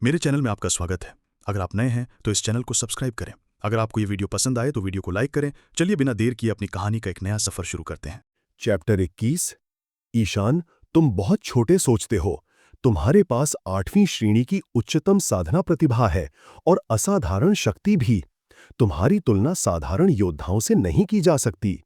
मेरे चैनल में आपका स्वागत है। अगर आप नए हैं तो इस चैनल को सब्सक्राइब करें। अगर आपको ये वीडियो पसंद आए तो वीडियो को लाइक करें। चलिए बिना देर किए अपनी कहानी का एक नया सफर शुरू करते हैं। चैप्टर 21। ईशान, तुम बहुत छोटे सोचते हो। तुम्हारे पास 8वीं श्रेणी की उच्चतम साधना प्रतिभा है और असाधारण शक्ति भी। तुम्हारी तुलना साधारण योद्धाओं से नहीं की जा सकती।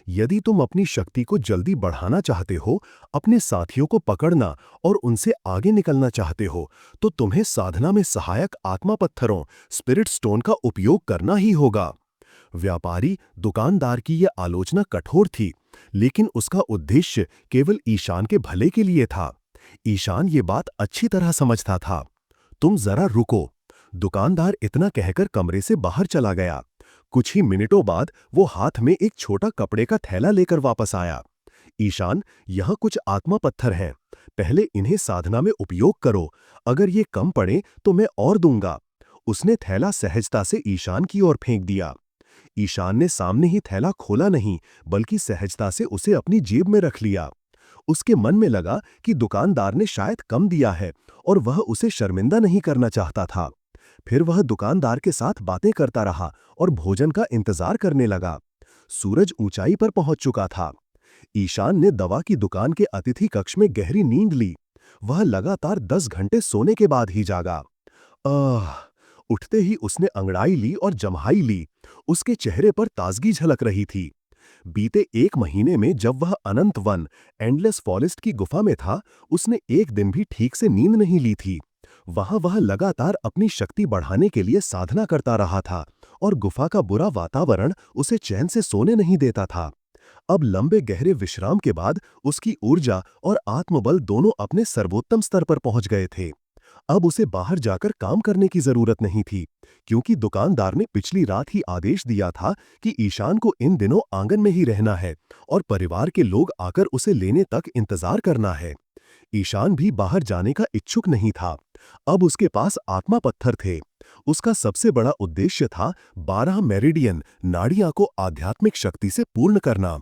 यदि तुम अपनी शक्ति को जल्दी बढ़ाना चाहते हो, अपने साथियों को पकड़ना और उनसे आगे निकलना चाहते हो, तो तुम्हें साधना में सहायक आत्मा पत्थरों, स्पिरिट स्टोन का उपयोग करना ही होगा। व्यापारी दुकानदार की यह आलोचना कठोर थी, लेकिन उसका उद्देश्य केवल ईशान के भले के लिए था। ईशान ये बात अच्छी तरह समझता था। तुम जरा रुको, दुकानदार इतना कहकर कमरे से बाहर चला गया। कुछ ही मिनटों बाद वो हाथ में एक छोटा कपड़े का थैला लेकर वापस आया। ईशान, यह कुछ आत्मा पत्थर हैं। पहले इन्हें साधना में उपयोग करो। अगर ये कम पड़े तो मैं और दूंगा। उसने थैला सहजता से ईशान की ओर फेंक दिया। ईशान ने सामने ही थैला खोला नहीं, बल्कि सहजता से उसे अपनी जेब में रख लिया। उसके मन में लगा कि दुकानदार ने शायद कम दिया है और वह उसे शर्मिंदा नहीं करना चाहता था। फिर वह दुकानदार के साथ बातें करता रहा और भोजन का इंतजार करने लगा। सूरज ऊंचाई पर पहुंच चुका था। ईशान ने दवा की दुकान के अतिथि कक्ष में गहरी नींद ली। वह लगातार 10 घंटे सोने के बाद ही जागा। आह! उठते ही उसने अंगड़ाई ली और जम्हाई ली। उसके चेहरे पर ताजगी झलक रही थी। बीते 1 महीने में जब वह अनंत वन, एंडलेस फॉरेस्ट की गुफा में था, उसने एक दिन भी ठीक से नींद नहीं ली थी। वहां वह लगातार अपनी शक्ति बढ़ाने के लिए साधना करता रहा था और गुफा का बुरा वातावरण उसे चैन से सोने नहीं देता था। अब लंबे गहरे विश्राम के बाद उसकी ऊर्जा और आत्मबल दोनों अपने सर्वोत्तम स्तर पर पहुंच गए थे। अब उसे बाहर जाकर काम करने की जरूरत नहीं थी, क्योंकि दुकानदार ने पिछली रात ही आदेश दिया था कि ईशान को इन दिनों आंगन में ही रहना है और परिवार के लोग आकर उसे लेने तक इंतजार करना है। ईशान भी बाहर जाने का इच्छुक नहीं था। अब उसके पास आत्मा पत्थर थे। उसका सबसे बड़ा उद्देश्य था 12 मेरिडियन नाड़ियां को आध्यात्मिक शक्ति से पूर्ण करना,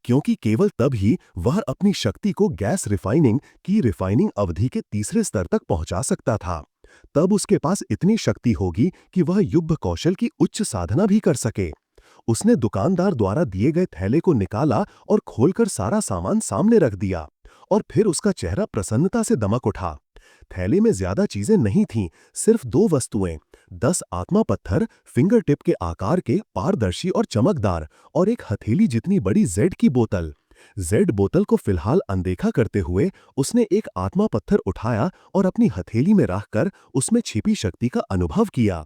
क्योंकि केवल तब ही वह अपनी शक्ति को गैस रिफाइनिंग की रिफाइनिंग अवधि के तीसरे स्तर तक पहुंचा सकता था। तब उसके पास इतनी शक्ति होगी कि वह युद्ध कौशल की उच्च साधना भी कर सके। उसने दुकानदार द्वारा दिए गए थैले को निकाला और खोलकर सारा सामान सामने रख दिया, और फिर उसका चेहरा प्रसन्नता से दमक उठा। थैले में ज्यादा चीजें नहीं थीं, सिर्फ 2 वस्तुएं, 10 आत्मा पत्थर, फिंगर टिप के आकार के, पारदर्शी और चमकदार, और एक हथेली जितनी बड़ी जेड की बोतल। जेड बोतल को फिलहाल अनदेखा करते हुए उसने एक आत्मा पत्थर उठाया और अपनी हथेली में रखकर उसमें छिपी शक्ति का अनुभव किया।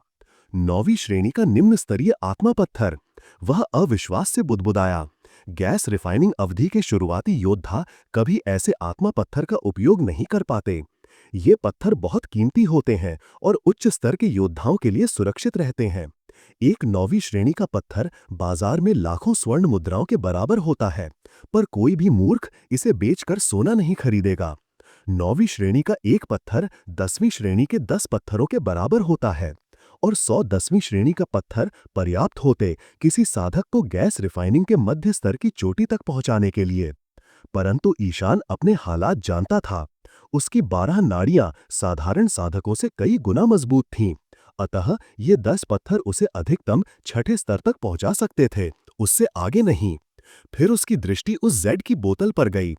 9वीं श्रेणी का निम्न स्तरीय आत्मा पत्थर। वह अविश्वास से बुदबुदाया। गैस रिफाइनिंग अवधि के शुरुआती योद्धा कभी ऐसे आत्मा पत्थर का उपयोग नहीं कर पाते। ये पत्थर बहुत कीमती होते हैं और उच्च स्तर के योद्धाओं के लिए सुरक्षित रहते हैं। एक 9वीं श्रेणी का पत्थर बाजार में लाखों स्वर्ण मुद्राओं के बराबर होता है, पर कोई भी मूर्ख इसे बेचकर सोना नहीं खरीदेगा। 9वीं श्रेणी का एक पत्थर 10वीं श्रेणी के 10 पत्थरों के बराबर होता है, और 100 10वीं श्रेणी का पत्थर पर्याप्त होते किसी साधक को गैस रिफाइनिंग के मध्य स्तर की चोटी तक पहुंचाने के लिए। परंतु ईशान अपने हालात जानता था। उसकी 12 नाड़ियां साधारण साधकों से कई गुना मजबूत थीं, अतः ये 10 पत्थर उसे अधिकतम 6ठे स्तर तक पहुंचा सकते थे, उससे आगे नहीं। फिर उसकी दृष्टि उस जेड की बोतल पर गई।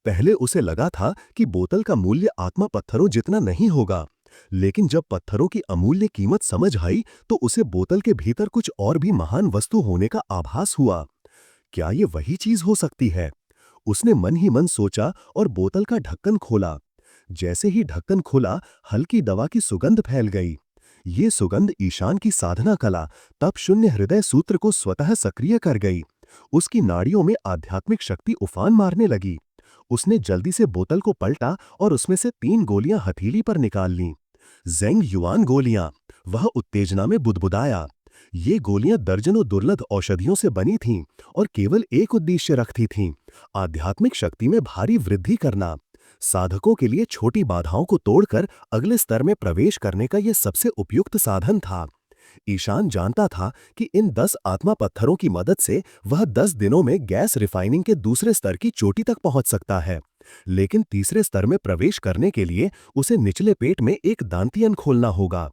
पहले उसे लगा था कि बोतल का मूल्य आत्मा पत्थरों जितना नहीं होगा, लेकिन जब पत्थरों की अमूल्य कीमत समझ आई तो उसे बोतल के भीतर कुछ और भी महान वस्तु होने का आभास हुआ। क्या ये वही चीज हो सकती है? उसने मन ही मन सोचा और बोतल का ढक्कन खोला। जैसे ही ढक्कन खुला, हल्की दवा की सुगंध फैल गई। ये सुगंध ईशान की साधना कला, तप शून्य हृदय सूत्र को स्वतः सक्रिय कर गई। उसकी नाड़ियों में आध्यात्मिक शक्ति उफान मारने लगी। उसने जल्दी से बोतल को पलटा और उसमें से 3 गोलियां हथेली पर निकाल लीं। ज़ेंग युआन गोलियां। वह उत्तेजना में बुदबुदाया। ये गोलियां दर्जनों दुर्लभ औषधियों से बनी थीं और केवल एक उद्देश्य रखती थीं, आध्यात्मिक शक्ति में भारी वृद्धि करना। साधकों के लिए छोटी बाधाओं को तोड़कर अगले स्तर में प्रवेश करने का यह सबसे उपयुक्त साधन था। ईशान जानता था कि इन 10 आत्मा पत्थरों की मदद से वह 10 दिनों में गैस रिफाइनिंग के दूसरे स्तर की चोटी तक पहुंच सकता है, लेकिन तीसरे स्तर में प्रवेश करने के लिए उसे निचले पेट में एक दांतियन खोलना होगा।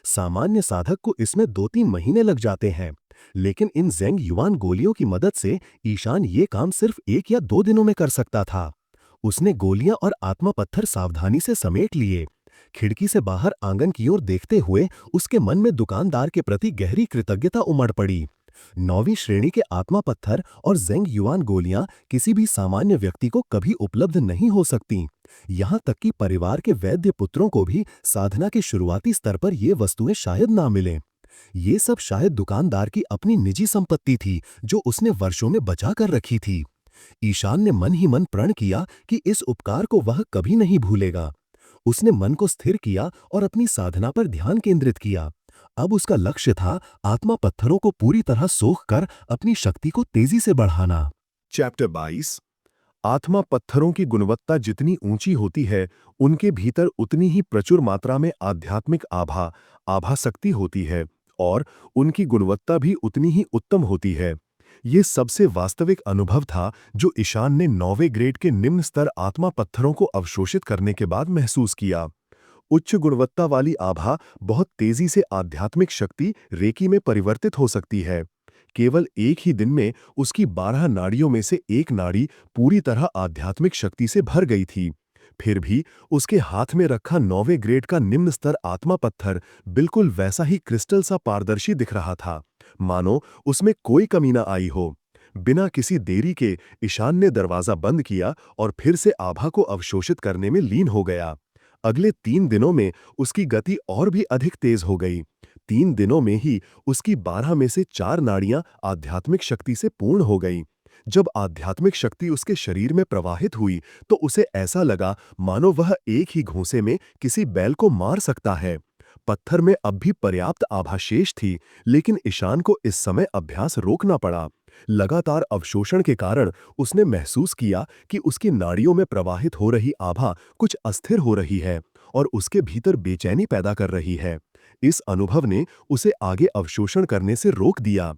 सामान्य साधक को इसमें 2-3 महीने लग जाते हैं, लेकिन इन ज़ेंग युआन गोलियों की मदद से ईशान ये काम सिर्फ 1 या 2 दिनों में कर सकता था। उसने गोलियां और आत्मा पत्थर सावधानी से समेट लिए। खिड़की से बाहर आंगन की ओर देखते हुए उसके मन में दुकानदार के प्रति गहरी कृतज्ञता उमड़ पड़ी। 9वीं श्रेणी के आत्मा पत्थर और ज़ेंग युआन गोलियां किसी भी सामान्य व्यक्ति को कभी उपलब्ध नहीं हो सकती। यहाँ तक कि परिवार के वैद्य पुत्रों को भी साधना के शुरुआती स्तर पर ये वस्तुएं शायद ना मिलें। ये सब शायद दुकानदार की अपनी निजी संपत्ति थी जो उसने वर्षों में बचा कर रखी थी। ईशान ने मन ही मन प्रण किया कि इस उपकार को वह कभी नहीं भूलेगा। उसने मन को स्थिर किया और अपनी साधना पर ध्यान केंद्रित किया। अब उसका लक्ष्य था आत्मा पत्थरों को पूरी तरह सोख कर अपनी शक्ति को तेजी से बढ़ाना। चैप्टर 22। आत्मा पत्थरों की गुणवत्ता जितनी ऊंची होती है, उनके भीतर उतनी ही प्रचुर मात्रा में आध्यात्मिक आभाशक्ति होती है और उनकी गुणवत्ता भी उतनी ही उत्तम होती है। ये सबसे वास्तविक अनुभव था जो ईशान ने 9वें ग्रेड के निम्न स्तर आत्मा पत्थरों को अवशोषित करने के बाद महसूस किया। उच्च गुणवत्ता वाली आभा बहुत तेजी से आध्यात्मिक शक्ति रेकी में परिवर्तित हो सकती है। केवल एक ही दिन में उसकी 12 नाड़ियों में से एक नाड़ी पूरी तरह आध्यात्मिक शक्ति से भर गई थी। फिर भी उसके हाथ में रखा 9वें ग्रेड का निम्न स्तर आत्मा पत्थर बिल्कुल वैसा ही क्रिस्टल सा पारदर्शी दिख रहा था, मानो उसमें कोई कमी न आई हो। बिना किसी देरी के ईशान ने दरवाजा बंद किया और फिर से आभा को अवशोषित करने में लीन हो गया। अगले 3 दिनों में उसकी गति और भी अधिक तेज हो गई। 3 दिनों में ही उसकी 12 में से 4 नाड़ियां आध्यात्मिक शक्ति से पूर्ण हो गईं। जब आध्यात्मिक शक्ति उसके शरीर में प्रवाहित हुई तो उसे ऐसा लगा मानो वह एक ही घूंसे में किसी बैल को मार सकता है। पत्थर में अब भी पर्याप्त आभा शेष थी, लेकिन ईशान को इस समय अभ्यास रोकना पड़ा। लगातार अवशोषण के कारण उसने महसूस किया कि उसकी नाड़ियों में प्रवाहित हो रही आभा कुछ अस्थिर हो रही है और उसके भीतर बेचैनी पैदा कर रही है। इस अनुभव ने उसे आगे अवशोषण करने से रोक दिया।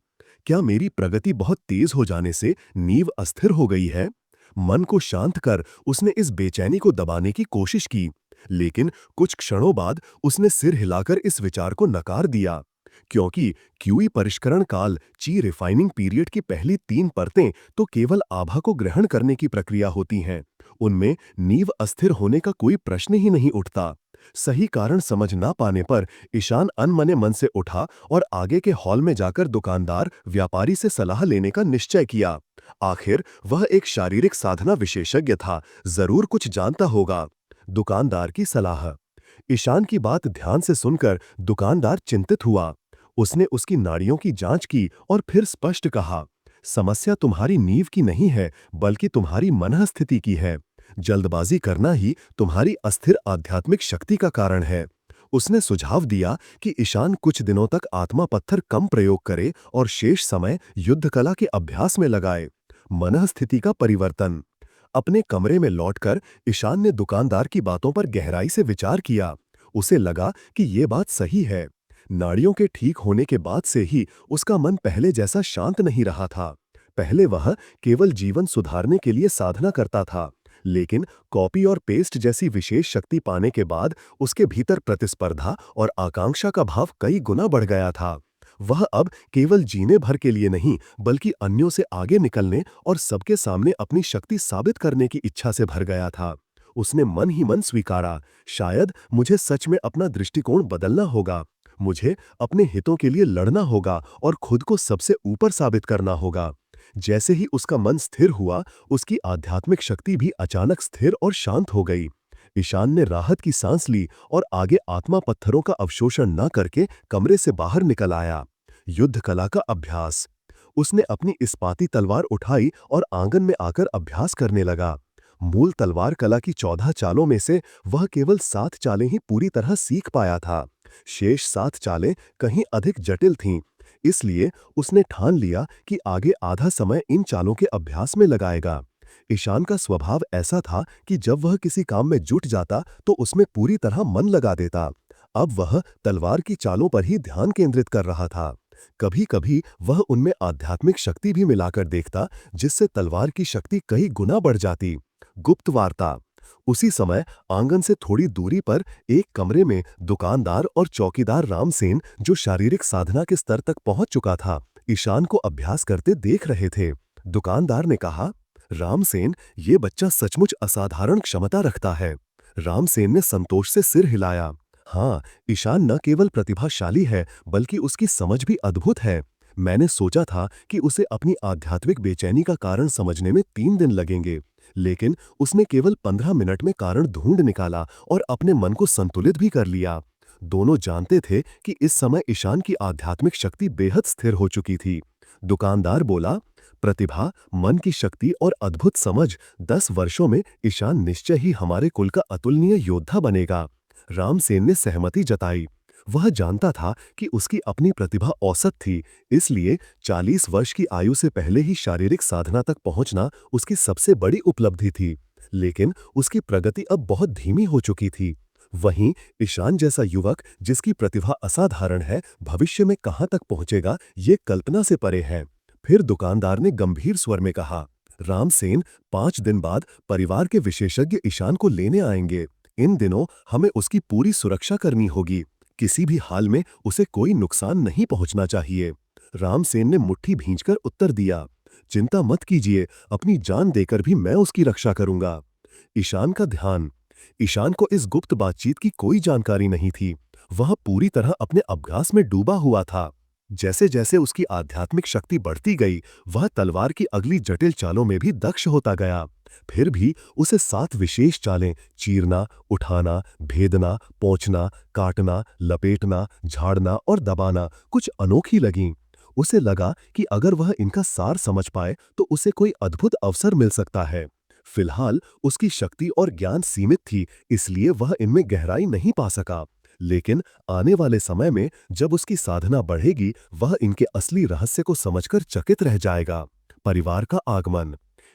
क्या मेरी प्रगति बहुत तेज हो जाने से नींव अस्थिर हो गई है? मन को शांत कर उसने इस बेचैनी को दबाने की कोशिश की, लेकिन कुछ क्षणों बाद उसने सिर हिलाकर इस विचार को नकार दिया, क्योंकि क्यूई परिष्करण काल रिफाइनिंग पीरियड की पहली 3 परतें तो केवल आभा को ग्रहण करने की प्रक्रिया होती हैं। उनमें नींव अस्थिर होने का कोई प्रश्न ही नहीं उठता। सही कारण समझ ना पाने पर ईशान अनमने मन से उठा और आगे के हॉल में जाकर दुकानदार व्यापारी से सलाह लेने का निश्चय किया। आखिर वह एक शारीरिक साधना विशेषज्ञ था, जरूर कुछ जानता होगा। दुकानदार की सलाह। ईशान की बात ध्यान से सुनकर दुकानदार चिंतित हुआ। उसने उसकी नाड़ियों की जांच की और फिर स्पष्ट कहा, समस्या तुम्हारी नींव की नहीं है, बल्कि तुम्हारी मनःस्थिति की है। जल्दबाजी करना ही तुम्हारी अस्थिर आध्यात्मिक शक्ति का कारण है। उसने सुझाव दिया कि ईशान कुछ दिनों तक आत्मा पत्थर कम प्रयोग करे और शेष समय युद्ध कला के अभ्यास में लगाए। मनःस्थिति का परिवर्तन। अपने कमरे में लौटकर ईशान ने दुकानदार की बातों पर गहराई से विचार किया। उसे लगा कि ये बात सही है। नाड़ियों के ठीक होने के बाद से ही उसका मन पहले जैसा शांत नहीं रहा था। पहले वह केवल जीवन सुधारने के लिए साधना करता था, लेकिन कॉपी और पेस्ट जैसी विशेष शक्ति पाने के बाद उसके भीतर प्रतिस्पर्धा और आकांक्षा का भाव कई गुना बढ़ गया था। वह अब केवल जीने भर के लिए नहीं, बल्कि अन्यों से आगे निकलने और सबके सामने अपनी शक्ति साबित करने की इच्छा से भर गया था। उसने मन ही मन स्वीकारा, शायद मुझे सच में अपना दृष्टिकोण बदलना होगा। मुझे अपने हितों के लिए लड़ना होगा और खुद को सबसे ऊपर साबित करना होगा। जैसे ही उसका मन स्थिर हुआ, उसकी आध्यात्मिक शक्ति भी अचानक स्थिर और शांत हो गई। ईशान ने राहत की सांस ली और आगे आत्मा पत्थरों का अवशोषण न करके कमरे से बाहर निकल आया। युद्ध कला का अभ्यास। उसने अपनी इस्पाती तलवार उठाई और आंगन में आकर अभ्यास करने लगा। मूल तलवार कला की 14 चालों में से वह केवल 7 चालें ही पूरी तरह सीख पाया था। शेष 7 चालें कहीं अधिक जटिल थीं। इसलिए उसने ठान लिया कि आगे आधा समय इन चालों के अभ्यास में लगाएगा। ईशान का स्वभाव ऐसा था कि जब वह किसी काम में जुट जाता तो उसमें पूरी तरह मन लगा देता। अब वह तलवार की चालों पर ही ध्यान केंद्रित कर रहा था। कभी-कभी वह उनमें आध्यात्मिक शक्ति भी मिलाकर देखता, जिससे तलवार की शक्ति कई गुना बढ़ जाती। गुप्त वार्ता। उसी समय आंगन से थोड़ी दूरी पर एक कमरे में दुकानदार और चौकीदार रामसेन, जो शारीरिक साधना के स्तर तक पहुंच चुका था, ईशान को अभ्यास करते देख रहे थे। दुकानदार ने कहा, रामसेन, ये बच्चा सचमुच असाधारण क्षमता रखता है। रामसेन ने संतोष से सिर हिलाया। हाँ, ईशान न केवल प्रतिभाशाली है बल्कि उसकी समझ भी अद्भुत है। मैंने सोचा था कि उसे अपनी आध्यात्मिक बेचैनी का कारण समझने में 3 दिन लगेंगे, लेकिन उसने केवल 15 मिनट में कारण ढूंढ निकाला और अपने मन को संतुलित भी कर लिया। दोनों जानते थे कि इस समय ईशान की आध्यात्मिक शक्ति बेहद स्थिर हो चुकी थी। दुकानदार बोला, प्रतिभा, मन की शक्ति और अद्भुत समझ, 10 वर्षों में ईशान निश्चय ही हमारे कुल का अतुलनीय योद्धा बनेगा। रामसेन ने सहमति जताई। वह जानता था कि उसकी अपनी प्रतिभा औसत थी, इसलिए 40 वर्ष की आयु से पहले ही शारीरिक साधना तक पहुंचना उसकी सबसे बड़ी उपलब्धि थी। लेकिन उसकी प्रगति अब बहुत धीमी हो चुकी थी। वहीं ईशान जैसा युवक, जिसकी प्रतिभा असाधारण है, भविष्य में कहां तक पहुंचेगा, ये कल्पना से परे है। फिर दुकानदार ने गंभीर स्वर में कहा, रामसेन, 5 दिन बाद परिवार के विशेषज्ञ ईशान को लेने आएंगे। इन दिनों हमें उसकी पूरी सुरक्षा करनी होगी। किसी भी हाल में उसे कोई नुकसान नहीं पहुंचना चाहिए। रामसेन ने मुट्ठी भींचकर उत्तर दिया, चिंता मत कीजिए, अपनी जान देकर भी मैं उसकी रक्षा करूंगा। ईशान का ध्यान। ईशान को इस गुप्त बातचीत की कोई जानकारी नहीं थी। वह पूरी तरह अपने अभ्यास में डूबा हुआ था। जैसे जैसे उसकी आध्यात्मिक शक्ति बढ़ती गई, वह तलवार की अगली जटिल चालों में भी दक्ष होता गया। फिर भी उसे 7 विशेष चालें, चीरना, उठाना, भेदना, पोंछना, काटना, लपेटना, झाड़ना और दबाना, कुछ अनोखी लगीं। उसे लगा कि अगर वह इनका सार समझ पाए तो उसे कोई अद्भुत अवसर मिल सकता है। फिलहाल उसकी शक्ति और ज्ञान सीमित थी, इसलिए वह इनमें गहराई नहीं पा सका। लेकिन आने वाले समय में जब उसकी साधना बढ़ेगी, वह इनके असली रहस्य को समझकर चकित रह जाएगा। परिवार का आगमन।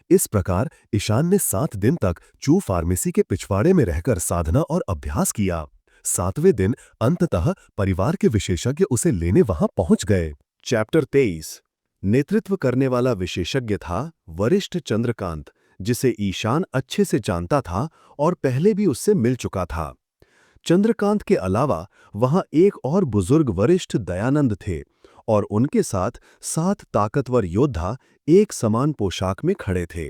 इस प्रकार ईशान ने 7 दिन तक चू फार्मेसी के पिछवाड़े में रहकर साधना और अभ्यास किया। 7वें दिन अंततः परिवार के विशेषज्ञ उसे लेने वहां पहुंच गए। चैप्टर 23। नेतृत्व करने वाला विशेषज्ञ था वरिष्ठ चंद्रकांत, जिसे ईशान अच्छे से जानता था और पहले भी उससे मिल चुका था। चंद्रकांत के अलावा वहां एक और बुजुर्ग वरिष्ठ दयानंद थे और उनके साथ 7 ताकतवर योद्धा एक समान पोशाक में खड़े थे।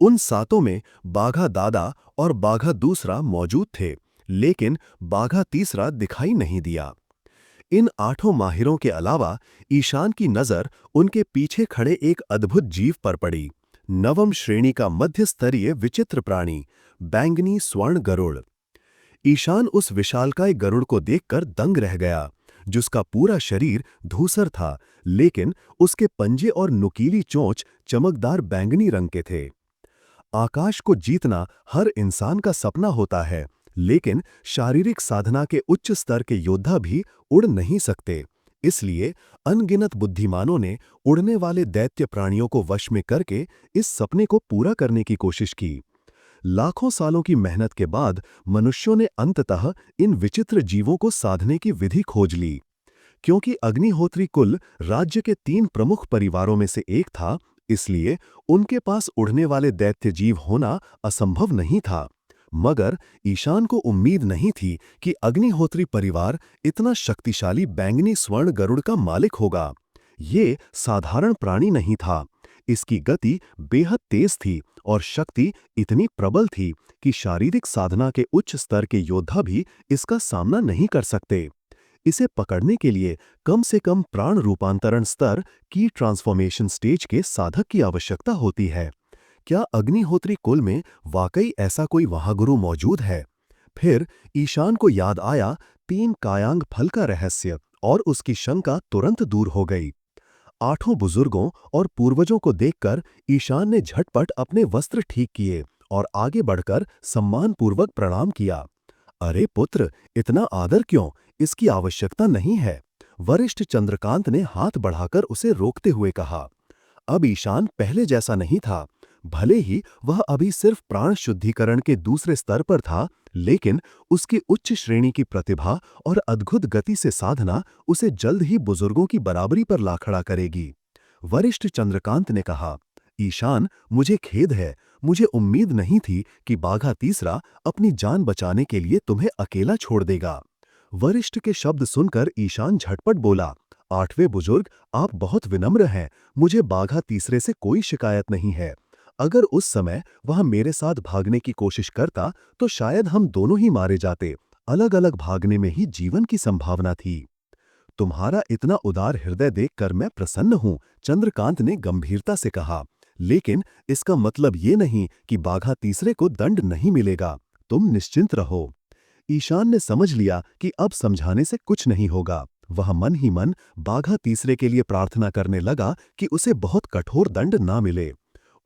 उन 7 में बाघा दादा और बाघा दूसरा मौजूद थे, लेकिन बाघा तीसरा दिखाई नहीं दिया। इन 8 माहिरों के अलावा ईशान की नजर उनके पीछे खड़े एक अद्भुत जीव पर पड़ी। 9वीं श्रेणी का मध्य स्तरीय विचित्र प्राणी, बैंगनी स्वर्ण गरुड़। ईशान उस विशालकाय गरुड़ को देखकर दंग रह गया, जिसका पूरा शरीर धूसर था, लेकिन उसके पंजे और नुकीली चोंच चमकदार बैंगनी रंग के थे। आकाश को जीतना हर इंसान का सपना होता है, लेकिन शारीरिक साधना के उच्च स्तर के योद्धा भी उड़ नहीं सकते। इसलिए अनगिनत बुद्धिमानों ने उड़ने वाले दैत्य प्राणियों को वश में करके इस सपने को पूरा करने की कोशिश की। लाखों सालों की मेहनत के बाद मनुष्यों ने अंततः इन विचित्र जीवों को साधने की विधि खोज ली। क्योंकि अग्निहोत्री कुल राज्य के 3 प्रमुख परिवारों में से एक था, इसलिए उनके पास उड़ने वाले दैत्य जीव होना असंभव नहीं था। मगर ईशान को उम्मीद नहीं थी कि अग्निहोत्री परिवार इतना शक्तिशाली बैंगनी स्वर्ण गरुड़ का मालिक होगा। ये साधारण प्राणी नहीं था। इसकी गति बेहद तेज थी और शक्ति इतनी प्रबल थी कि शारीरिक साधना के उच्च स्तर के योद्धा भी इसका सामना नहीं कर सकते। इसे पकड़ने के लिए कम से कम प्राण रूपांतरण स्तर की ट्रांसफॉर्मेशन स्टेज के साधक की आवश्यकता होती है। क्या अग्निहोत्री कुल में वाकई ऐसा कोई महागुरु मौजूद है? फिर ईशान को याद आया 3 कायांग फल का रहस्य और उसकी शंका तुरंत दूर हो गई। 8 बुजुर्गों और पूर्वजों को देखकर ईशान ने झटपट अपने वस्त्र ठीक किए और आगे बढ़कर सम्मानपूर्वक प्रणाम किया। अरे पुत्र, इतना आदर क्यों? इसकी आवश्यकता नहीं है। वरिष्ठ चंद्रकांत ने हाथ बढ़ाकर उसे रोकते हुए कहा। अब ईशान पहले जैसा नहीं था। भले ही वह अभी सिर्फ प्राण शुद्धिकरण के दूसरे स्तर पर था, लेकिन उसकी उच्च श्रेणी की प्रतिभा और अद्भुत गति से साधना उसे जल्द ही बुजुर्गों की बराबरी पर ला खड़ा करेगी। वरिष्ठ चंद्रकांत ने कहा, ईशान, मुझे खेद है, मुझे उम्मीद नहीं थी कि बाघा तीसरा अपनी जान बचाने के लिए तुम्हें अकेला छोड़ देगा। वरिष्ठ के शब्द सुनकर ईशान झटपट बोला, आठवें बुजुर्ग, आप बहुत विनम्र हैं। मुझे बाघा तीसरे से कोई शिकायत नहीं है। अगर उस समय वह मेरे साथ भागने की कोशिश करता तो शायद हम दोनों ही मारे जाते। अलग अलग भागने में ही जीवन की संभावना थी। तुम्हारा इतना उदार हृदय देखकर मैं प्रसन्न हूं, चंद्रकांत ने गंभीरता से कहा। लेकिन इसका मतलब ये नहीं कि बाघा तीसरे को दंड नहीं मिलेगा। तुम निश्चिंत रहो। ईशान ने समझ लिया कि अब समझाने से कुछ नहीं होगा। वह मन ही मन बाघा तीसरे के लिए प्रार्थना करने लगा कि उसे बहुत कठोर दंड ना मिले।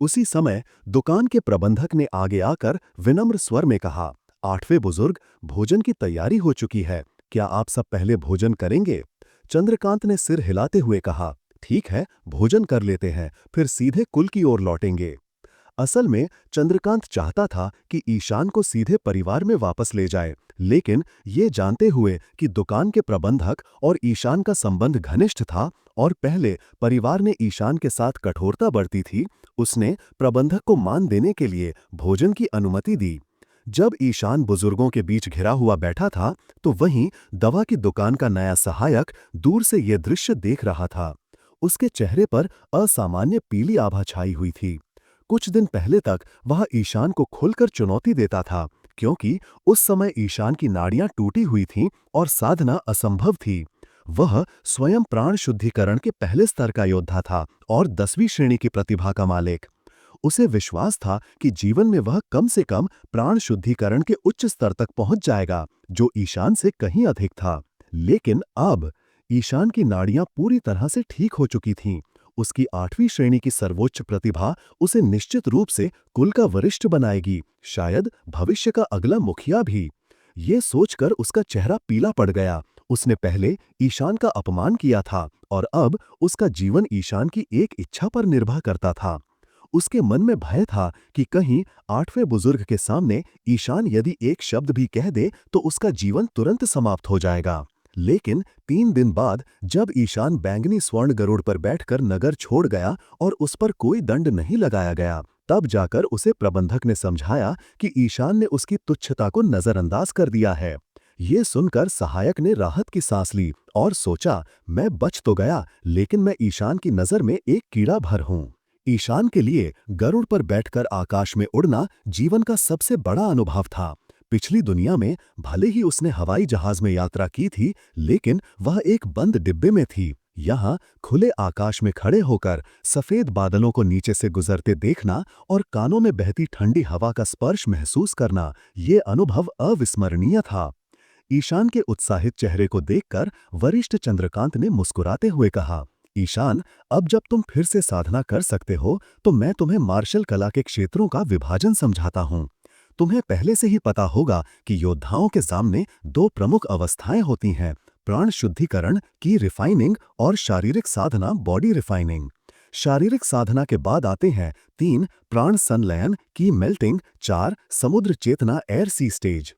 उसी समय दुकान के प्रबंधक ने आगे आकर विनम्र स्वर में कहा, आठवें बुजुर्ग, भोजन की तैयारी हो चुकी है। क्या आप सब पहले भोजन करेंगे? चंद्रकांत ने सिर हिलाते हुए कहा, ठीक है, भोजन कर लेते हैं, फिर सीधे कुल की ओर लौटेंगे। असल में चंद्रकांत चाहता था कि ईशान को सीधे परिवार में वापस ले जाए, लेकिन ये जानते हुए कि दुकान के प्रबंधक और ईशान का संबंध घनिष्ठ था और पहले परिवार ने ईशान के साथ कठोरता बरती थी, उसने प्रबंधक को मान देने के लिए भोजन की अनुमति दी। जब ईशान बुजुर्गों के बीच घिरा हुआ बैठा था, तो वहीं दवा की दुकान का नया सहायक दूर से यह दृश्य देख रहा था। उसके चेहरे पर असामान्य पीली आभा छाई हुई थी। कुछ दिन पहले तक वह ईशान को खुलकर चुनौती देता था, क्योंकि उस समय ईशान की नाड़ियां टूटी हुई थीं और साधना असंभव थी। वह स्वयं प्राण शुद्धिकरण के पहले स्तर का योद्धा था और 10वीं श्रेणी की प्रतिभा का मालिक। उसे विश्वास था कि जीवन में वह कम से कम प्राण शुद्धिकरण के उच्च स्तर तक पहुंच जाएगा, जो ईशान से कहीं अधिक था। लेकिन अब ईशान की नाड़ियां पूरी तरह से ठीक हो चुकी थीं। उसकी 8वीं श्रेणी की सर्वोच्च प्रतिभा उसे निश्चित रूप से कुल का वरिष्ठ बनाएगी, शायद भविष्य का अगला मुखिया भी। ये सोचकर उसका चेहरा पीला पड़ गया। उसने पहले ईशान का अपमान किया था और अब उसका जीवन ईशान की एक इच्छा पर निर्भर करता था। उसके मन में भय था कि कहीं 8वें बुजुर्ग के सामने ईशान यदि एक शब्द भी कह दे तो उसका जीवन तुरंत समाप्त हो जाएगा। लेकिन 3 दिन बाद जब ईशान बैंगनी स्वर्ण गरुड़ पर बैठकर नगर छोड़ गया और उस पर कोई दंड नहीं लगाया गया, तब जाकर उसे प्रबंधक ने समझाया कि ईशान ने उसकी तुच्छता को नजरअंदाज कर दिया है। ये सुनकर सहायक ने राहत की सांस ली और सोचा, मैं बच तो गया, लेकिन मैं ईशान की नजर में एक कीड़ा भर हूं। ईशान के लिए गरुड़ पर बैठकर आकाश में उड़ना जीवन का सबसे बड़ा अनुभव था। पिछली दुनिया में भले ही उसने हवाई जहाज में यात्रा की थी, लेकिन वह एक बंद डिब्बे में थी। यहाँ खुले आकाश में खड़े होकर सफेद बादलों को नीचे से गुजरते देखना और कानों में बहती ठंडी हवा का स्पर्श महसूस करना, ये अनुभव अविस्मरणीय था। ईशान के उत्साहित चेहरे को देखकर वरिष्ठ चंद्रकांत ने मुस्कुराते हुए कहा, ईशान, अब जब तुम फिर से साधना कर सकते हो, तो मैं तुम्हें मार्शल कला के क्षेत्रों का विभाजन समझाता हूं। तुम्हें पहले से ही पता होगा कि योद्धाओं के सामने 2 प्रमुख अवस्थाएं होती हैं, प्राण शुद्धिकरण की रिफाइनिंग और शारीरिक साधना बॉडी रिफाइनिंग। शारीरिक साधना के बाद आते हैं 3 प्राण संलयन की मेल्टिंग, 4 समुद्र चेतना एयर सी स्टेज।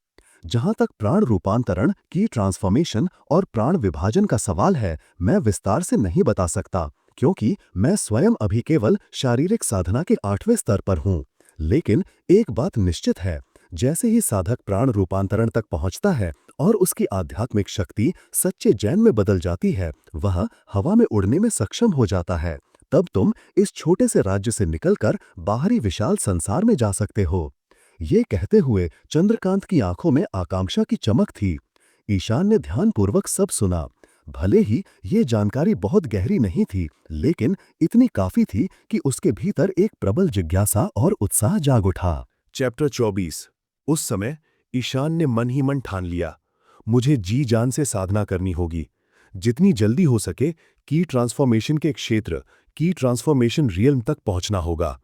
जहां तक प्राण रूपांतरण की ट्रांसफॉर्मेशन और प्राण विभाजन का सवाल है, मैं विस्तार से नहीं बता सकता, क्योंकि मैं स्वयं अभी केवल शारीरिक साधना के 8वें स्तर पर हूं। लेकिन एक बात निश्चित है, जैसे ही साधक प्राण रूपांतरण तक पहुंचता है और उसकी आध्यात्मिक शक्ति सच्चे जैन में बदल जाती है, वह हवा में उड़ने में सक्षम हो जाता है। तब तुम इस छोटे से राज्य से निकलकर बाहरी विशाल संसार में जा सकते हो। ये कहते हुए चंद्रकांत की आंखों में आकांक्षा की चमक थी। ईशान ने ध्यानपूर्वक सब सुना। भले ही ये जानकारी बहुत गहरी नहीं थी, लेकिन इतनी काफी थी कि उसके भीतर एक प्रबल जिज्ञासा और उत्साह जाग उठा। चैप्टर 24। उस समय ईशान ने मन ही मन ठान लिया, मुझे जी जान से साधना करनी होगी। जितनी जल्दी हो सके की ट्रांसफॉर्मेशन के क्षेत्र, की ट्रांसफॉर्मेशन रियल्म तक पहुंचना होगा।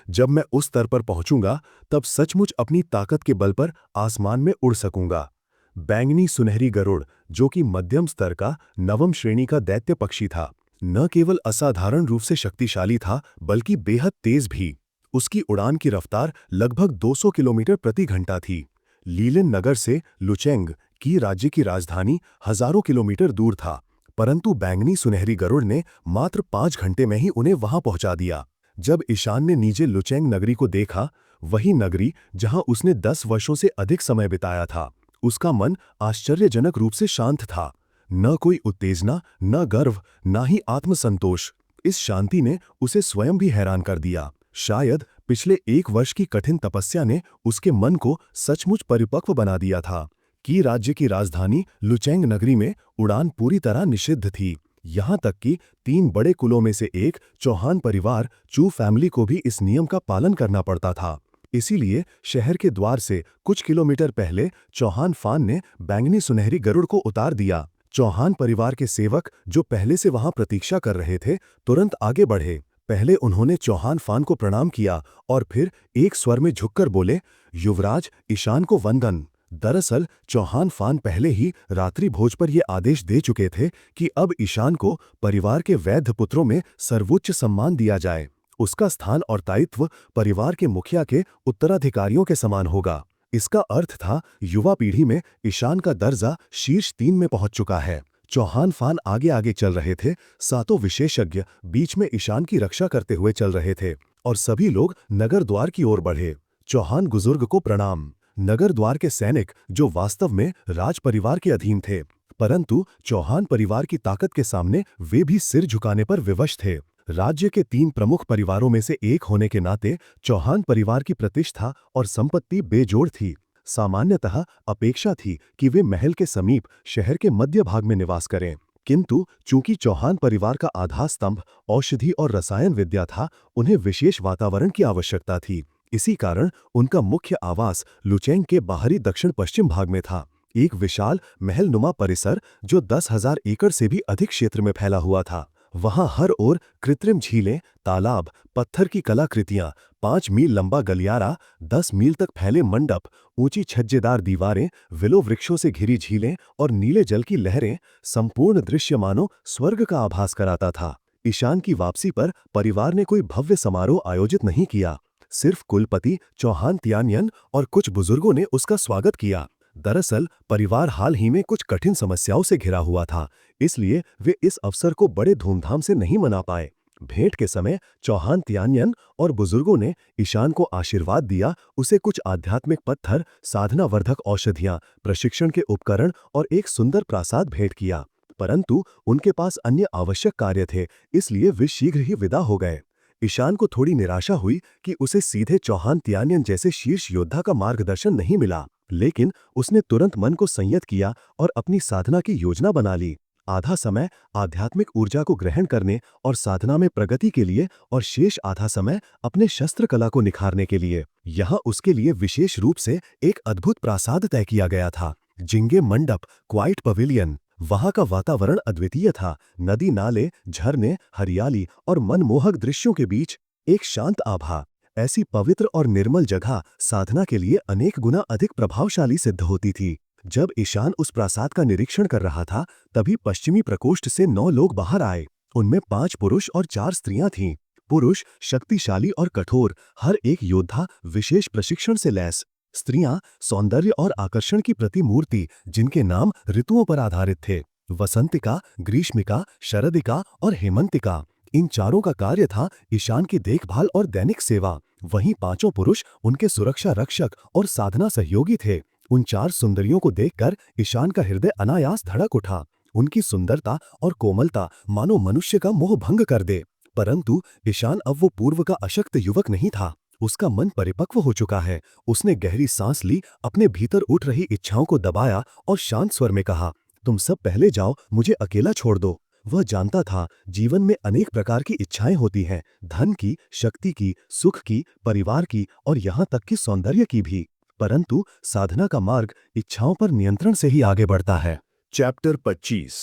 जब मैं उस स्तर पर पहुंचूंगा, तब सचमुच अपनी ताकत के बल पर आसमान में उड़ सकूंगा। बैंगनी सुनहरी गरुड़, जो कि मध्यम स्तर का 9वीं श्रेणी का दैत्य पक्षी था, न केवल असाधारण रूप से शक्तिशाली था, बल्कि बेहद तेज भी। उसकी उड़ान की रफ्तार लगभग 200 किलोमीटर प्रति घंटा थी। लीलन नगर से लुचेंग की राज्य की राजधानी हजारों किलोमीटर दूर था, परंतु बैंगनी सुनहरी गरुड़ ने मात्र 5 घंटे में ही उन्हें वहां पहुंचा दिया। जब ईशान ने नीचे लुचेंग नगरी को देखा, वही नगरी जहां उसने 10 वर्षों से अधिक समय बिताया था। उसका मन आश्चर्यजनक रूप से शांत था। न कोई उत्तेजना, न गर्व, न ही आत्मसंतोष। इस शांति ने उसे स्वयं भी हैरान कर दिया। शायद पिछले 1 वर्ष की कठिन तपस्या ने उसके मन को सचमुच परिपक्व बना दिया था। कि राज्य की राजधानी लुचेंग नगरी में उड़ान पूरी तरह निषिद्ध थी। यहाँ तक कि 3 बड़े कुलों में से एक चौहान परिवार चू फैमिली को भी इस नियम का पालन करना पड़ता था। इसीलिए शहर के द्वार से कुछ किलोमीटर पहले चौहान फान ने बैंगनी सुनहरी गरुड़ को उतार दिया। चौहान परिवार के सेवक जो पहले से वहां प्रतीक्षा कर रहे थे, तुरंत आगे बढ़े। पहले उन्होंने चौहान फान को प्रणाम किया और फिर एक स्वर में झुककर बोले, युवराज ईशान को वंदन। दरअसल चौहान फान पहले ही रात्रि भोज पर यह आदेश दे चुके थे कि अब ईशान को परिवार के वैध पुत्रों में सर्वोच्च सम्मान दिया जाए। उसका स्थान और दायित्व परिवार के मुखिया के उत्तराधिकारियों के समान होगा। इसका अर्थ था युवा पीढ़ी में ईशान का दर्जा शीर्ष 3 में पहुंच चुका है। चौहान फान आगे आगे चल रहे थे। 7 विशेषज्ञ बीच में ईशान की रक्षा करते हुए चल रहे थे और सभी लोग नगर द्वार की ओर बढ़े। चौहान बुजुर्ग को प्रणाम। नगर द्वार के सैनिक, जो वास्तव में राज परिवार के अधीन थे, परंतु चौहान परिवार की ताकत के सामने वे भी सिर झुकाने पर विवश थे। राज्य के 3 प्रमुख परिवारों में से एक होने के नाते चौहान परिवार की प्रतिष्ठा और संपत्ति बेजोड़ थी। सामान्यतः अपेक्षा थी कि वे महल के समीप शहर के मध्य भाग में निवास करें, किंतु चूंकि चौहान परिवार का आधार स्तंभ औषधि और रसायन विद्या था, उन्हें विशेष वातावरण की आवश्यकता थी। इसी कारण उनका मुख्य आवास लुचेंग के बाहरी दक्षिण पश्चिम भाग में था। एक विशाल महलनुमा परिसर जो 10,000 एकड़ से भी अधिक क्षेत्र में फैला हुआ था। वहां हर ओर कृत्रिम झीलें, तालाब, पत्थर की कलाकृतियां, 5 मील लंबा गलियारा, 10 मील तक फैले मंडप, ऊंची छज्जेदार दीवारें, विलो वृक्षों से घिरी झीलें और नीले जल की लहरें, संपूर्ण दृश्य मानो स्वर्ग का आभास कराता था। ईशान की वापसी पर परिवार ने कोई भव्य समारोह आयोजित नहीं किया। सिर्फ कुलपति चौहान तियान्यन और कुछ बुजुर्गों ने उसका स्वागत किया। दरअसल परिवार हाल ही में कुछ कठिन समस्याओं से घिरा हुआ था, इसलिए वे इस अवसर को बड़े धूमधाम से नहीं मना पाए। भेंट के समय चौहान तियान्यन और बुजुर्गों ने ईशान को आशीर्वाद दिया, उसे कुछ आध्यात्मिक पत्थर, साधनावर्धक औषधियां, प्रशिक्षण के उपकरण और एक सुंदर प्रासाद भेंट किया। परंतु उनके पास अन्य आवश्यक कार्य थे, इसलिए वे शीघ्र ही विदा हो गए। ईशान को थोड़ी निराशा हुई कि उसे सीधे चौहान तियान्यन जैसे शीर्ष योद्धा का मार्गदर्शन नहीं मिला, लेकिन उसने तुरंत मन को संयत किया और अपनी साधना की योजना बना ली। आधा समय आध्यात्मिक ऊर्जा को ग्रहण करने और साधना में प्रगति के लिए और शेष आधा समय अपने शस्त्र कला को निखारने के लिए। यहाँ उसके लिए विशेष रूप से एक अद्भुत प्रासाद तय किया गया था, जिंगे मंडप, क्वाइट पवेलियन। वहां का वातावरण अद्वितीय था। नदी, नाले, झरने, हरियाली और मनमोहक दृश्यों के बीच एक शांत आभा। ऐसी पवित्र और निर्मल जगह साधना के लिए अनेक गुना अधिक प्रभावशाली सिद्ध होती थी। जब ईशान उस प्रासाद का निरीक्षण कर रहा था, तभी पश्चिमी प्रकोष्ठ से 9 लोग बाहर आए। उनमें 5 पुरुष और 4 स्त्रियां थीं। पुरुष शक्तिशाली और कठोर, हर एक योद्धा विशेष प्रशिक्षण से लैस। स्त्रियां सौंदर्य और आकर्षण की प्रतिमूर्ति, जिनके नाम ऋतुओं पर आधारित थे: वसंतिका, ग्रीष्मिका, शरदिका और हेमंतिका। इन चारों का कार्य था ईशान की देखभाल और दैनिक सेवा। वहीं 5 पुरुष उनके सुरक्षा रक्षक और साधना सहयोगी थे। उन 4 सुंदरियों को देखकर ईशान का हृदय अनायास धड़क उठा। उनकी सुंदरता और कोमलता मानो मनुष्य का मोह भंग कर दे। परंतु ईशान अब वो पूर्व का अशक्त युवक नहीं था। उसका मन परिपक्व हो चुका है। उसने गहरी सांस ली, अपने भीतर उठ रही इच्छाओं को दबाया और शांत स्वर में कहा, तुम सब पहले जाओ, मुझे अकेला छोड़ दो। वह जानता था जीवन में अनेक प्रकार की इच्छाएं होती हैं, धन की, शक्ति की, सुख की, परिवार की और यहाँ तक कि सौंदर्य की भी। परंतु साधना का मार्ग इच्छाओं पर नियंत्रण से ही आगे बढ़ता है। चैप्टर 25।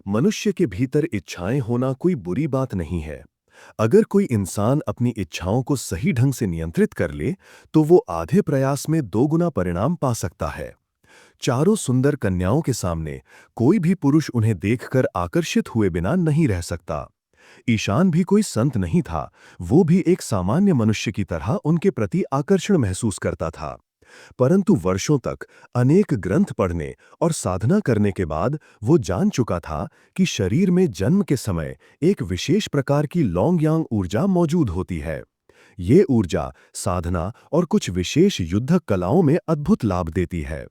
मनुष्य के भीतर इच्छाएं होना कोई बुरी बात नहीं है। अगर कोई इंसान अपनी इच्छाओं को सही ढंग से नियंत्रित कर ले, तो वो आधे प्रयास में 2 गुना परिणाम पा सकता है। चारों सुंदर कन्याओं के सामने कोई भी पुरुष उन्हें देखकर आकर्षित हुए बिना नहीं रह सकता। ईशान भी कोई संत नहीं था, वो भी एक सामान्य मनुष्य की तरह उनके प्रति आकर्षण महसूस करता था। परंतु वर्षों तक अनेक ग्रंथ पढ़ने और साधना करने के बाद वो जान चुका था कि शरीर में जन्म के समय एक विशेष प्रकार की लॉन्ग यांग ऊर्जा मौजूद होती है। ये ऊर्जा साधना और कुछ विशेष युद्धक कलाओं में अद्भुत लाभ देती है।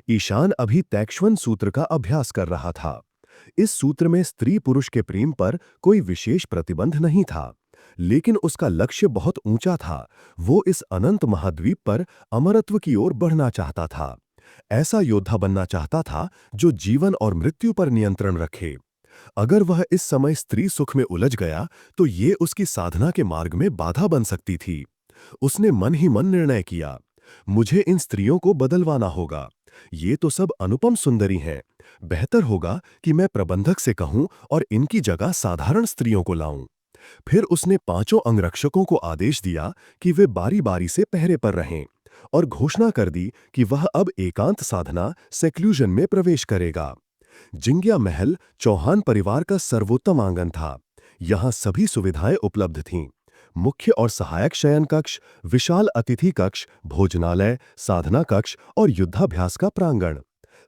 ईशान अभी तैक्ष्वन सूत्र का अभ्यास कर रहा था। इस सूत्र में स्त्री पुरुष के प्रेम पर कोई विशेष प्रतिबंध नहीं था, लेकिन उसका लक्ष्य बहुत ऊंचा था। वो इस अनंत महाद्वीप पर अमरत्व की ओर बढ़ना चाहता था। ऐसा योद्धा बनना चाहता था जो जीवन और मृत्यु पर नियंत्रण रखे। अगर वह इस समय स्त्री सुख में उलझ गया तो ये उसकी साधना के मार्ग में बाधा बन सकती थी। उसने मन ही मन निर्णय किया, मुझे इन स्त्रियों को बदलवाना होगा। ये तो सब अनुपम सुंदरी हैं। बेहतर होगा कि मैं प्रबंधक से कहूं और इनकी जगह साधारण स्त्रियों को लाऊं। फिर उसने 5 अंगरक्षकों को आदेश दिया कि वे बारी-बारी से पहरे पर रहें और घोषणा कर दी कि वह अब एकांत साधना सेक्लूजन में प्रवेश करेगा। जिंगिया महल चौहान परिवार का सर्वोत्तम आंगन था। यहाँ सभी सुविधाएं उपलब्ध थीं। मुख्य और सहायक शयन कक्ष, विशाल अतिथि कक्ष, भोजनालय, साधना कक्ष और युद्धाभ्यास का प्रांगण।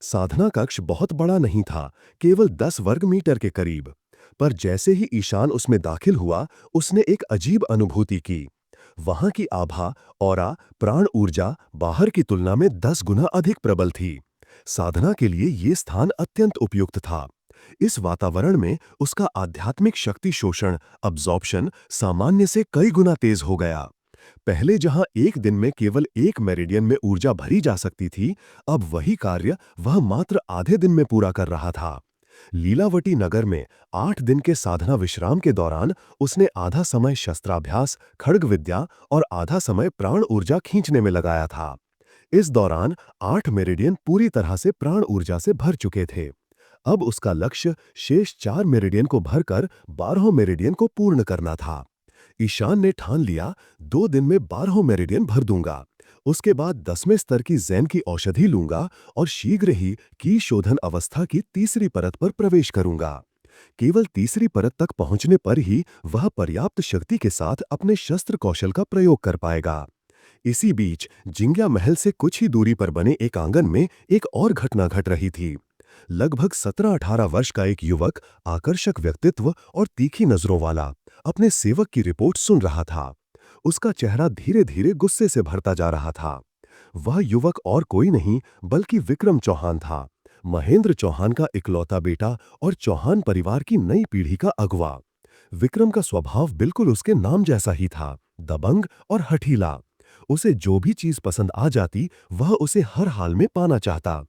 साधना कक्ष बहुत बड़ा नहीं था, केवल 10 वर्ग मीटर के करीब। पर जैसे ही ईशान उसमें दाखिल हुआ, उसने एक अजीब अनुभूति की। वहां की आभा, ऑरा, प्राण ऊर्जा बाहर की तुलना में 10 गुना अधिक प्रबल थी। साधना के लिए ये स्थान अत्यंत उपयुक्त था। इस वातावरण में उसका आध्यात्मिक शक्ति शोषण अब्जॉर्प्शन सामान्य से कई गुना तेज हो गया। पहले जहां एक दिन में केवल 1 मेरिडियन में ऊर्जा भरी जा सकती थी, अब वही कार्य वह मात्र आधे दिन में पूरा कर रहा था। लीलावती नगर में 8 दिन के साधना विश्राम के दौरान उसने आधा समय शस्त्राभ्यास, खड्ग विद्या और आधा समय प्राण ऊर्जा खींचने में लगाया था। इस दौरान 8 मेरिडियन पूरी तरह से प्राण ऊर्जा से भर चुके थे। अब उसका लक्ष्य शेष 4 मेरिडियन को भरकर 12 मेरिडियन को पूर्ण करना था। ईशान ने ठान लिया, 2 दिन में 12 मेरिडियन भर दूंगा। उसके बाद 10वें स्तर की जैन की औषधि लूंगा और शीघ्र ही की शोधन अवस्था की तीसरी परत पर प्रवेश करूंगा। केवल तीसरी परत तक पहुंचने पर ही वह पर्याप्त शक्ति के साथ अपने शस्त्र कौशल का प्रयोग कर पाएगा। इसी बीच जिंगिया महल से कुछ ही दूरी पर बने एक आंगन में एक और घटना घट रही थी। लगभग 17-18 वर्ष का एक युवक, आकर्षक व्यक्तित्व और तीखी नजरों वाला, अपने सेवक की रिपोर्ट सुन रहा था। उसका चेहरा धीरे धीरे गुस्से से भरता जा रहा था। वह युवक और कोई नहीं बल्कि विक्रम चौहान था, महेंद्र चौहान का इकलौता बेटा और चौहान परिवार की नई पीढ़ी का अगवा। विक्रम का स्वभाव बिल्कुल उसके नाम जैसा ही था, दबंग और हठीला। उसे जो भी चीज पसंद आ जाती वह उसे हर हाल में पाना चाहता।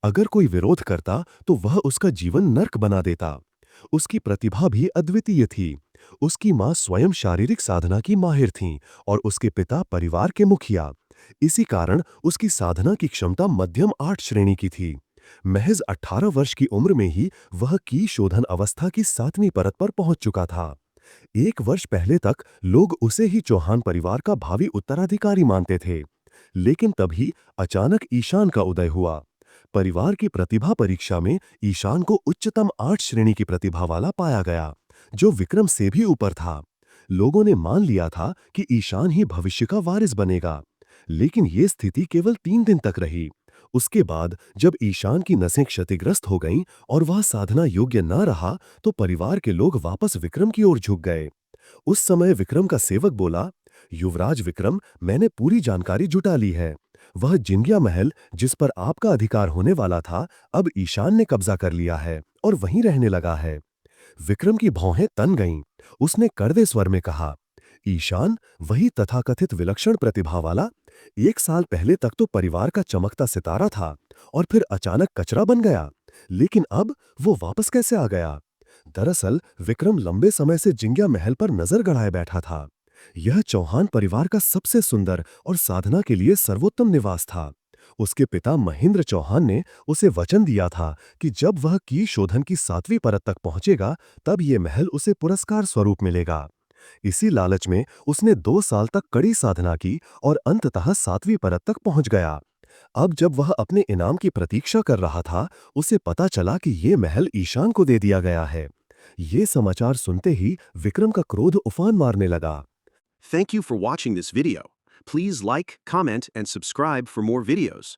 अगर कोई विरोध करता तो वह उसका जीवन नर्क बना देता। उसकी प्रतिभा भी अद्वितीय थी। उसकी मां स्वयं शारीरिक साधना की माहिर थीं और उसके पिता परिवार के मुखिया। इसी कारण उसकी साधना की क्षमता मध्यम 8 श्रेणी की थी। महज 18 वर्ष की उम्र में ही वह की शोधन अवस्था की 7वीं परत पर पहुंच चुका था। 1 वर्ष पहले तक लोग उसे ही चौहान परिवार का भावी उत्तराधिकारी मानते थे, लेकिन तभी अचानक ईशान का उदय हुआ। परिवार की प्रतिभा परीक्षा में ईशान को उच्चतम 8 श्रेणी की प्रतिभा वाला पाया गया, जो विक्रम से भी ऊपर था। लोगों ने मान लिया था कि ईशान ही भविष्य का वारिस बनेगा, लेकिन ये स्थिति केवल 3 दिन तक रही। उसके बाद जब ईशान की नसें क्षतिग्रस्त हो गईं और वह साधना योग्य न रहा, तो परिवार के लोग वापस विक्रम की ओर झुक गए। उस समय विक्रम का सेवक बोला, युवराज विक्रम, मैंने पूरी जानकारी जुटा ली है। वह जिंगिया महल जिस पर आपका अधिकार होने वाला था, अब ईशान ने कब्जा कर लिया है और वहीं रहने लगा है। विक्रम की भौहें तन गईं। उसने कड़वे स्वर में कहा, ईशान, वही तथाकथित विलक्षण प्रतिभा वाला? 1 साल पहले तक तो परिवार का चमकता सितारा था और फिर अचानक कचरा बन गया। लेकिन अब वो वापस कैसे आ गया? दरअसल विक्रम लंबे समय से जिंगिया महल पर नजर गड़ाए बैठा था। यह चौहान परिवार का सबसे सुंदर और साधना के लिए सर्वोत्तम निवास था। उसके पिता महेंद्र चौहान ने उसे वचन दिया था कि जब वह की शोधन की 7वीं परत तक पहुंचेगा, तब ये महल उसे पुरस्कार स्वरूप मिलेगा। इसी लालच में उसने 2 साल तक कड़ी साधना की और अंततः 7वीं परत तक पहुंच गया। अब जब वह अपने इनाम की प्रतीक्षा कर रहा था, उसे पता चला कि ये महल ईशान को दे दिया गया है। ये समाचार सुनते ही विक्रम का क्रोध उफान मारने लगा। Thank you for watching this video. Please like, comment, and subscribe for more videos.